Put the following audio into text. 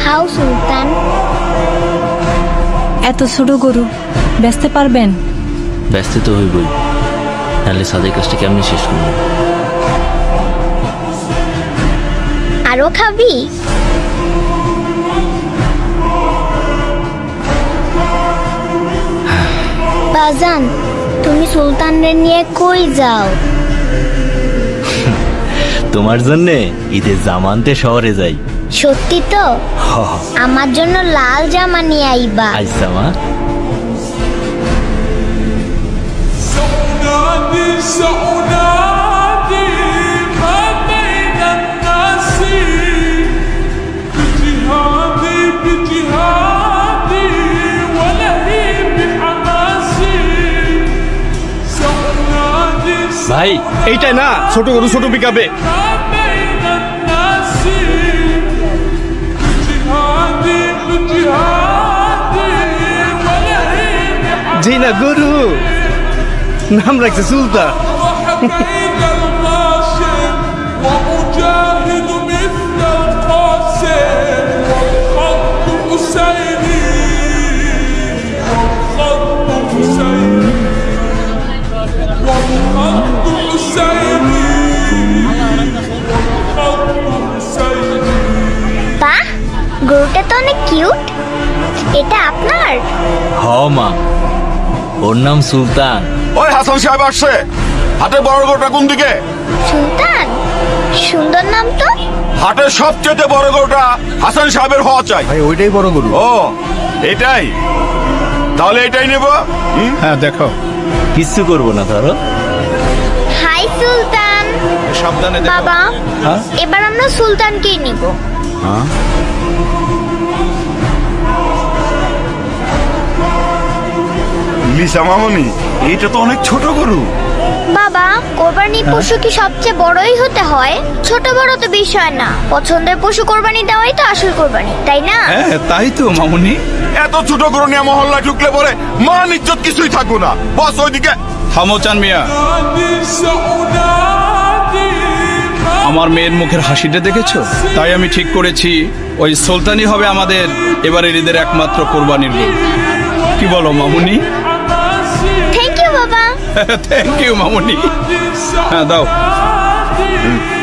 খাও সুলতান। এত ছোট গরু বেচতে পারবেন? ব্যস্ত তো হইবই, তাহলে সাদের কাজটা কেমনি শেষ করবো? আরো খাবি? বাজান, তুমি সুলতানরে নিয়ে কই যাও? তোমার জন্যে ঈদের জামা আনতে শহরে যাই। সত্যি তো? আমার জন্য লাল জামা নিয়ে আইবা। আজ জামা سأنادي ما بين الناس بجهادي بجهادي ولهيب حماسي سأنادي ভাই এইটাই না ছোট গরু ছোট পিকাবে। ما بين الناس بجهادي بجهادي ولهيب জি না গরু নাম রাখছে সুলতান। وحكيد الغاشم وأجاهد مثل القاسم والخط حسيني والخط حسيني والخط حسيني والخط حسيني বাহ, গরুটা তো অনেক কিউট। এটা আপনার? হ মা, ওর নাম সুলতান। ওই হাসান সাহেব আসছে। হাটের বড় গরুটা কোন দিকে? সুলতান, সুন্দর নাম তো। হাটের সবচেয়ে বড় গরুটা হাসান সাহেবের হওয়া চাই। ভাই ওইটাই বড় গরু। ও এটাই, তাহলে এটাই নেব। হ্যাঁ দেখো। কিচ্ছু করবো না ধরো। হাই সুলতান। সাবধানে দেখো। বাবা, হ্যাঁ? এবার আমরা সুলতানকেই নিব। লিসা মামনি, এটা তো অনেক ছোট গরু। বাবা, কোরবানির পশু কি সবচেয়ে বড়ই হতে হয়? ছোট বড় তো বিষয় না, পছন্দের পশু কোরবানি দেওয়াই তো আসল কোরবানি, তাই না? হ্যাঁ তাই তো মামুনি। এত ছোট গরু নিয়ে মহল্লায় ঢুকলে পরে মান ইজ্জত কিছুই থাকবো না। বস ওইদিকে। থামো চান মিয়া। سأنادي আমার মেয়ের মুখের হাসিটা দেখেছো? তাই আমি ঠিক করেছি ওই সুলতানই হবে আমাদের এবারের ঈদের একমাত্র কোরবানির গরু। কি বলো মামুনি? حماسي থ্যাংক ইউ বাবা। থ্যাংক ইউ মামুনি। হ্যাঁ দাও। سأنادي